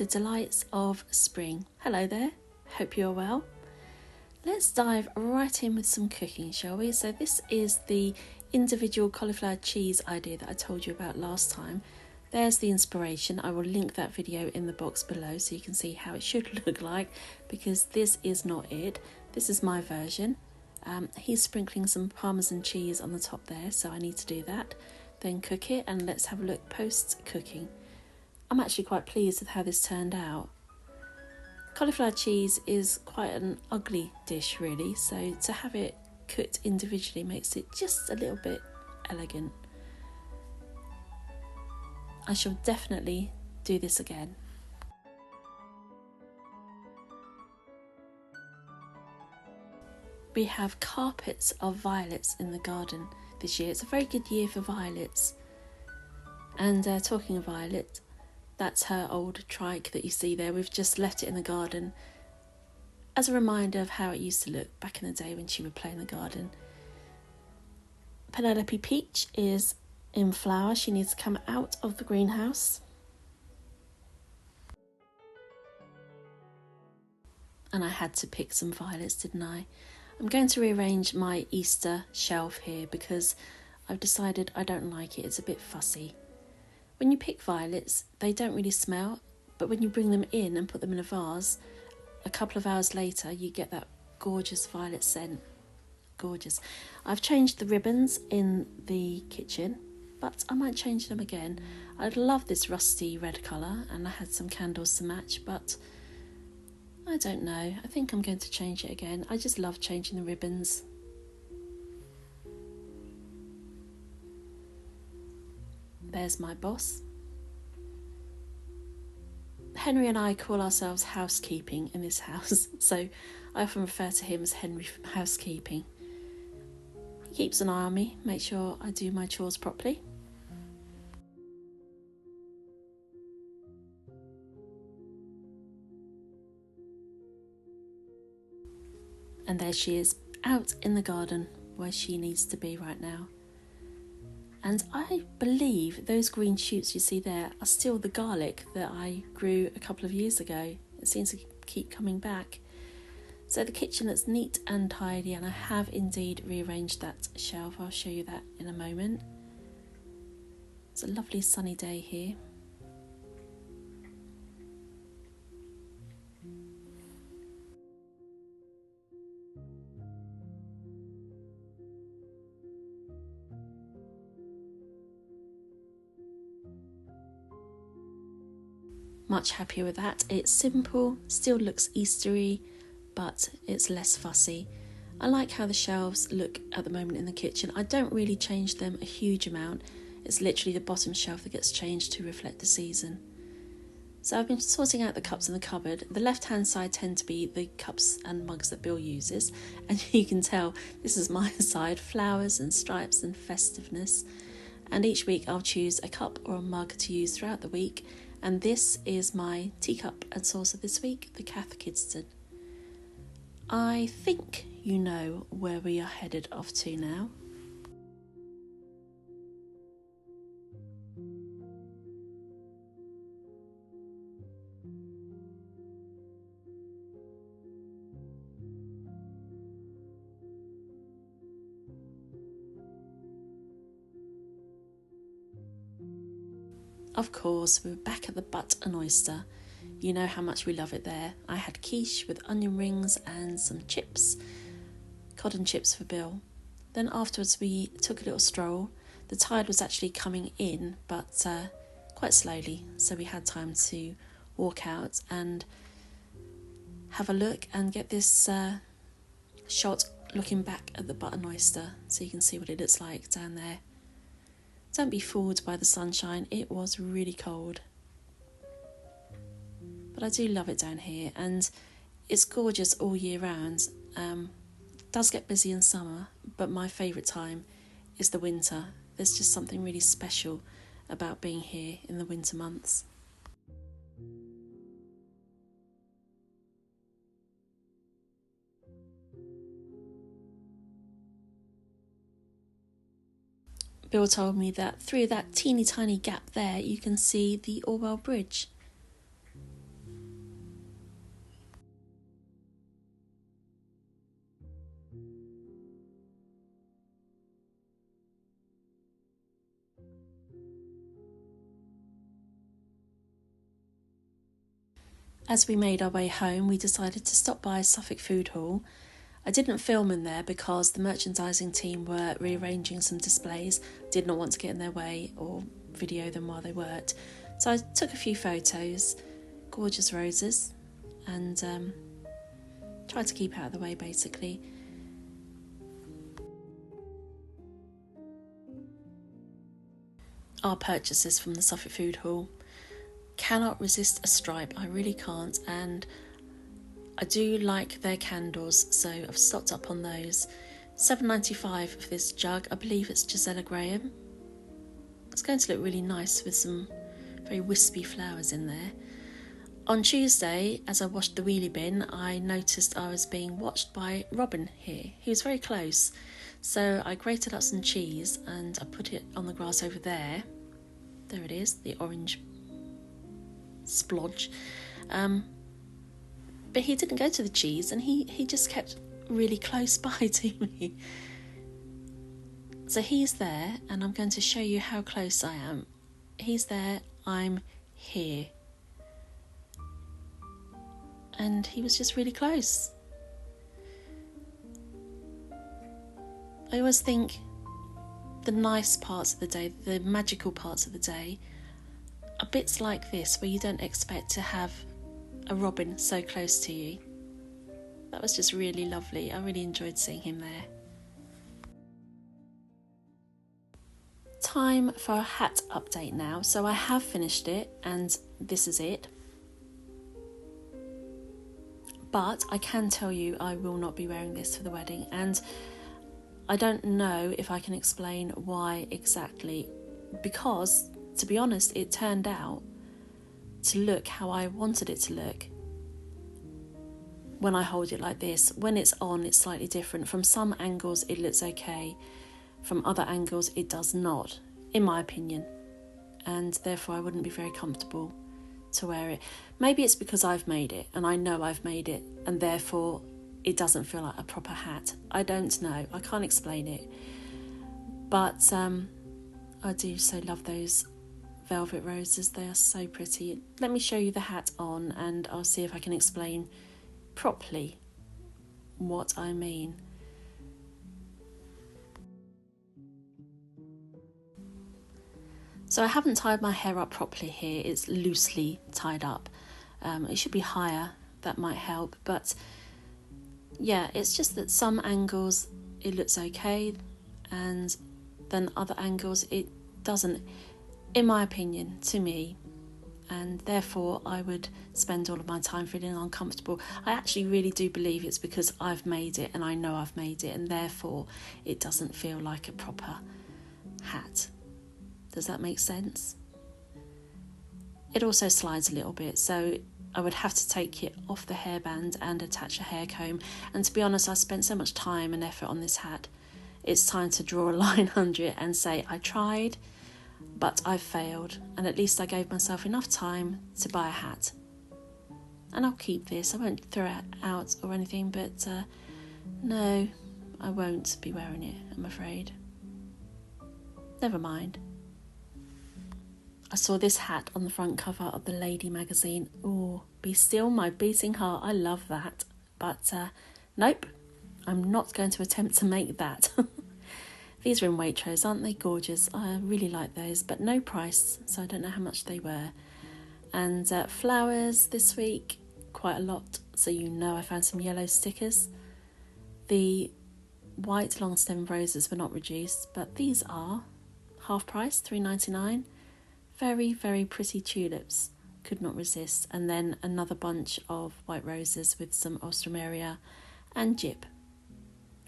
the delights of spring. Hello there, hope you're well. Let's dive right in with some cooking, shall we? So this is the individual cauliflower cheese idea that I told you about last time. There's the inspiration. I will link that video in the box below so you can see how it should look like, because this is not it. This is my version. He's sprinkling some Parmesan cheese on the top there, so I need to do that. Then cook it, and let's have a look post cooking. I'm actually quite pleased with how this turned out. Cauliflower cheese is quite an ugly dish really, so to have it cooked individually makes it just a little bit elegant. I shall definitely do this again. We have carpets of violets in the garden this year. It's a very good year for violets. And talking of violet, that's her old trike that you see there. We've just left it in the garden as a reminder of how it used to look back in the day when she would play in the garden. Penelope Peach is in flower. She needs to come out of the greenhouse. And I had to pick some violets, didn't I? I'm going to rearrange my Easter shelf here because I've decided I don't like it. It's a bit fussy. When you pick violets, they don't really smell, but when you bring them in and put them in a vase, a couple of hours later you get that gorgeous violet scent. Gorgeous. I've changed the ribbons in the kitchen, but I might change them again. I'd love this rusty red colour, and I had some candles to match, but I don't know. I think I'm going to change it again. I just love changing the ribbons. There's my boss. Henry and I call ourselves housekeeping in this house, so I often refer to him as Henry from housekeeping. He keeps an eye on me, make sure I do my chores properly. And there she is, out in the garden where she needs to be right now. And I believe those green shoots you see there are still the garlic that I grew a couple of years ago. It seems to keep coming back. So the kitchen looks neat and tidy, and I have indeed rearranged that shelf. I'll show you that in a moment. It's a lovely sunny day here. Much happier with that. It's simple, still looks Eastery, but it's less fussy. I like how the shelves look at the moment in the kitchen. I don't really change them a huge amount. It's literally the bottom shelf that gets changed to reflect the season. So I've been sorting out the cups in the cupboard. The left-hand side tend to be the cups and mugs that Bill uses, and you can tell this is my side, flowers and stripes and festiveness. And each week I'll choose a cup or a mug to use throughout the week. And this is my teacup and saucer this week, the Cath Kidston. I think you know where we are headed off to now. Of course, we're back at the Butt and Oyster. You know how much we love it there. I had quiche with onion rings and some chips, cod and chips for Bill. Then afterwards we took a little stroll. The tide was actually coming in, but quite slowly, so we had time to walk out and have a look and get this shot looking back at the Butt and Oyster, so you can see what it looks like down there. Don't be fooled by the sunshine, it was really cold. But I do love it down here, and it's gorgeous all year round. It does get busy in summer, but my favourite time is the winter. There's just something really special about being here in the winter months. Bill told me that through that teeny tiny gap there you can see the Orwell Bridge. As we made our way home, we decided to stop by Suffolk Food Hall. I didn't film in there because the merchandising team were rearranging some displays, did not want to get in their way or video them while they worked. So I took a few photos, gorgeous roses, and tried to keep out of the way basically. Our purchases from the Suffolk Food Hall. Cannot resist a stripe, I really can't, and I do like their candles, so I've stocked up on those. $7.95 for this jug. I believe it's Gisela Graham. It's going to look really nice with some very wispy flowers in there. On Tuesday, as I washed the wheelie bin, I noticed I was being watched by Robin here. He was very close, so I grated up some cheese and I put it on the grass over there. There it is, the orange splodge. But he didn't go to the cheese, and he just kept really close by to me. So he's there, and I'm going to show you how close I am. He's there, I'm here. And he was just really close. I always think the nice parts of the day, the magical parts of the day, are bits like this where you don't expect to have a robin so close to you. That was just really lovely. I really enjoyed seeing him there. Time for a hat update now. So I have finished it, and this is it. But I can tell you I will not be wearing this for the wedding, and I don't know if I can explain why exactly, because to be honest, it turned out to look how I wanted it to look. When I hold it like this, when it's on, it's slightly different. From some angles it looks okay, from other angles it does not, in my opinion, and therefore I wouldn't be very comfortable to wear it. Maybe it's because I've made it, and I know I've made it, and therefore it doesn't feel like a proper hat. I don't know, I can't explain it, but I do so love those velvet roses. They are so pretty. Let me show you the hat on, and I'll see if I can explain properly what I mean. So I haven't tied my hair up properly here. It's loosely tied up. It should be higher, that might help, but yeah, it's just that some angles it looks okay, and then other angles it doesn't, in my opinion, to me, and therefore I would spend all of my time feeling uncomfortable. I actually really do believe it's because I've made it, and I know I've made it, and therefore it doesn't feel like a proper hat. Does that make sense? It also slides a little bit, so I would have to take it off the hairband and attach a hair comb, and to be honest, I spent so much time and effort on this hat. It's time to draw a line under it and say I tried, but I've failed, and at least I gave myself enough time to buy a hat. And I'll keep this. I won't throw it out or anything, but no, I won't be wearing it, I'm afraid. Never mind. I saw this hat on the front cover of the Lady magazine. Oh, be still my beating heart. I love that. But nope, I'm not going to attempt to make that. These are in Waitrose, aren't they gorgeous? I really like those, but no price, so I don't know how much they were. And flowers this week, quite a lot, so you know I found some yellow stickers. The white long stem roses were not reduced, but these are half price, $3.99. Very, very pretty tulips, could not resist. And then another bunch of white roses with some Ostromeria and Gyp,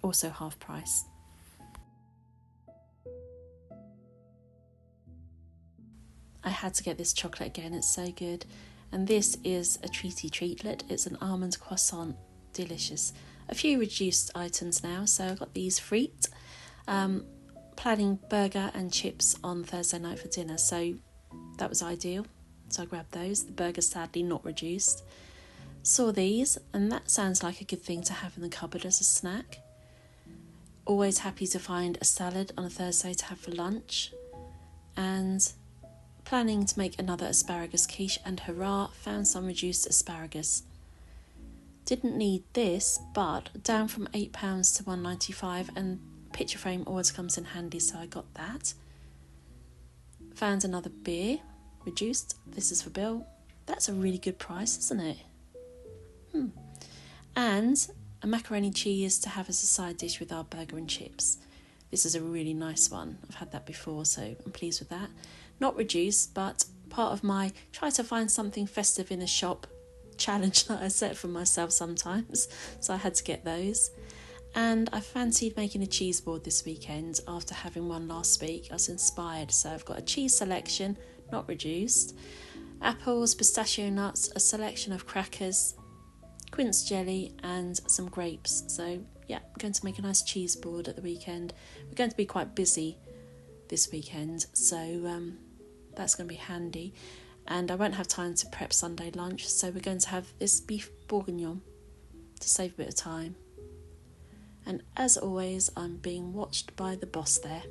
also half price. I had to get this chocolate again, it's so good. And this is a treaty treatlet. It's an almond croissant, delicious. A few reduced items now, so I got these frites. Planning burger and chips on Thursday night for dinner, so that was ideal. So I grabbed those. The burger's sadly not reduced. Saw these, and that sounds like a good thing to have in the cupboard as a snack. Always happy to find a salad on a Thursday to have for lunch. And Planning to make another asparagus quiche, and hurrah, found some reduced asparagus. Didn't need this, but down from £8 to £1.95, and picture frame always comes in handy, so I got that. Found another beer, reduced. This is for Bill. That's a really good price, isn't it? And a macaroni cheese to have as a side dish with our burger and chips. This is a really nice one. I've had that before, so I'm pleased with that. Not reduced, but part of my try to find something festive in a shop challenge that I set for myself sometimes. So I had to get those. And I fancied making a cheese board this weekend after having one last week. I was inspired, so I've got a cheese selection, not reduced. Apples, pistachio nuts, a selection of crackers, quince jelly and some grapes. So yeah, I'm going to make a nice cheese board at the weekend. We're going to be quite busy this weekend, so that's going to be handy. And I won't have time to prep Sunday lunch, so we're going to have this beef bourguignon to save a bit of time. And as always, I'm being watched by the boss there.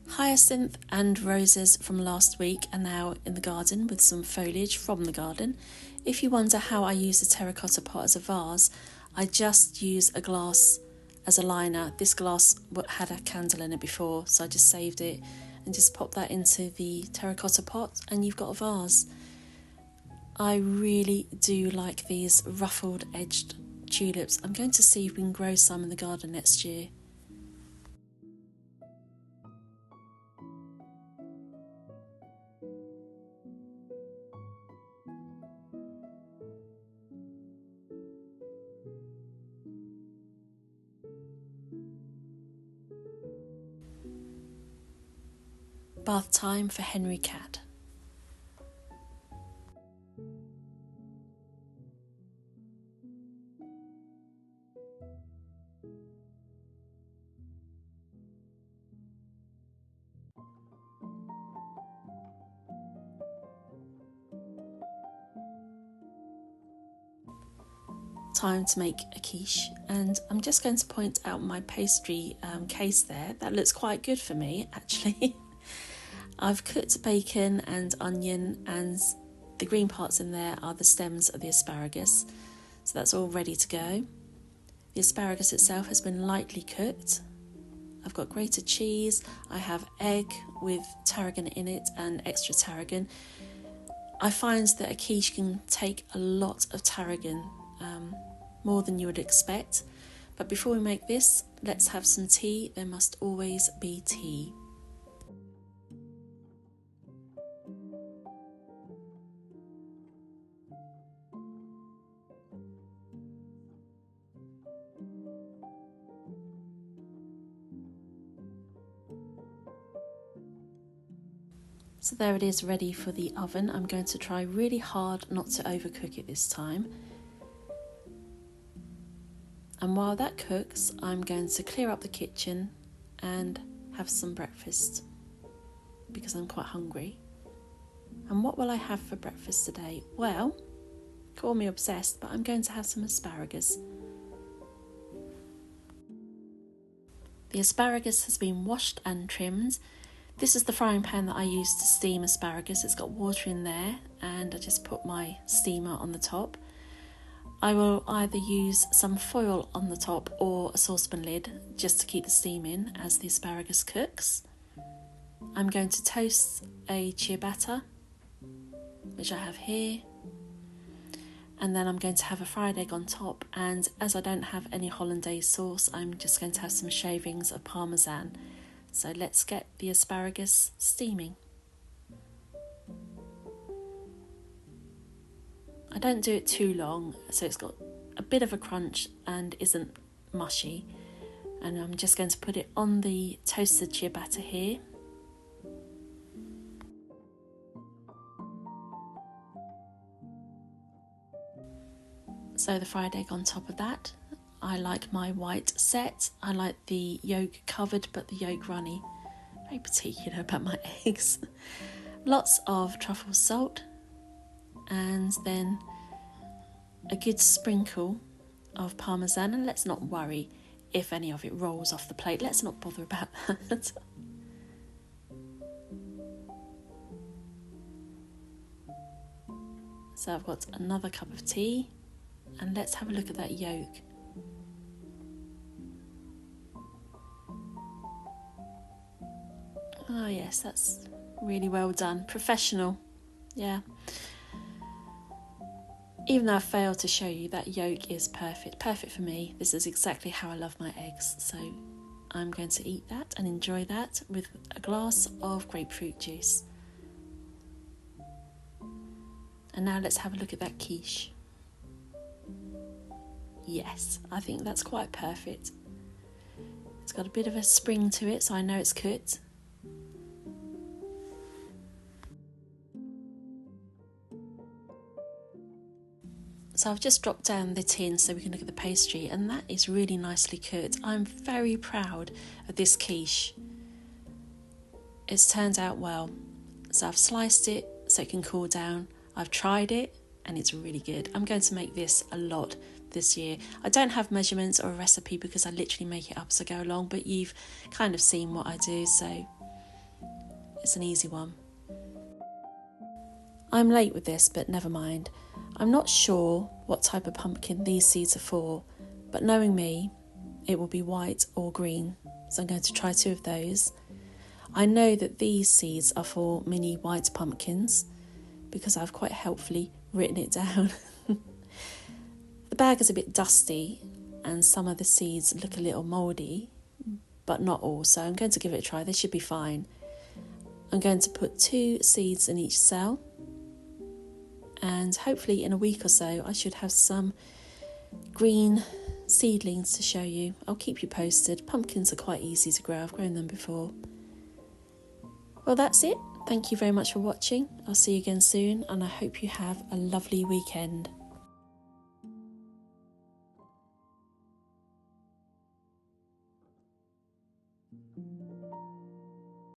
Hyacinth and roses from last week are now in the garden with some foliage from the garden. If you wonder how I use a terracotta pot as a vase, I just use a glass as a liner. This glass had a candle in it before, so I just saved it and just pop that into the terracotta pot and you've got a vase. I really do like these ruffled edged tulips. I'm going to see if we can grow some in the garden next year. Bath time for Henry Cat. Time to make a quiche, and I'm just going to point out my pastry case there. That looks quite good for me, actually. I've cooked bacon and onion, and the green parts in there are the stems of the asparagus, so that's all ready to go. The asparagus itself has been lightly cooked. I've got grated cheese, I have egg with tarragon in it and extra tarragon. I find that a quiche can take a lot of tarragon, more than you would expect. But before we make this, let's have some tea. There must always be tea. So there it is, ready for the oven. I'm going to try really hard not to overcook it this time. And while that cooks, I'm going to clear up the kitchen and have some breakfast because I'm quite hungry. And what will I have for breakfast today? Well, call me obsessed, but I'm going to have some asparagus. The asparagus has been washed and trimmed. This is the frying pan that I use to steam asparagus. It's got water in there and I just put my steamer on the top. I will either use some foil on the top or a saucepan lid just to keep the steam in as the asparagus cooks. I'm going to toast a ciabatta, which I have here, and then I'm going to have a fried egg on top, and as I don't have any hollandaise sauce, I'm just going to have some shavings of parmesan. So let's get the asparagus steaming. I don't do it too long, so it's got a bit of a crunch and isn't mushy. And I'm just going to put it on the toasted ciabatta here. So the fried egg on top of that. I like my white set. I like the yolk covered but the yolk runny. very particular about my eggs. Lots of truffle salt, and then a good sprinkle of parmesan, and let's not worry if any of it rolls off the plate. Let's not bother about that. So I've got another cup of tea, and let's have a look at that yolk. Oh yes, that's really well done. Professional, yeah. Even though I failed to show you, that yolk is perfect. Perfect for me. This is exactly how I love my eggs. So I'm going to eat that and enjoy that with a glass of grapefruit juice. And now let's have a look at that quiche. Yes, I think that's quite perfect. It's got a bit of a spring to it, so I know it's cooked. So I've just dropped down the tin so we can look at the pastry, and that is really nicely cooked. I'm very proud of this quiche. It's turned out well. So I've sliced it so it can cool down. I've tried it and it's really good. I'm going to make this a lot this year. I don't have measurements or a recipe because I literally make it up as I go along, but you've kind of seen what I do, so it's an easy one. I'm late with this, but never mind. I'm not sure what type of pumpkin these seeds are for, but knowing me, it will be white or green, so I'm going to try 2 of those. I know that these seeds are for mini white pumpkins because I've quite helpfully written it down. The bag is a bit dusty and some of the seeds look a little mouldy, but not all, so I'm going to give it a try. They should be fine. I'm going to put 2 seeds in each cell, and hopefully in a week or so I should have some green seedlings to show you. I'll keep you posted. Pumpkins are quite easy to grow. I've grown them before. Well, that's it. Thank you very much for watching. I'll see you again soon, and I hope you have a lovely weekend.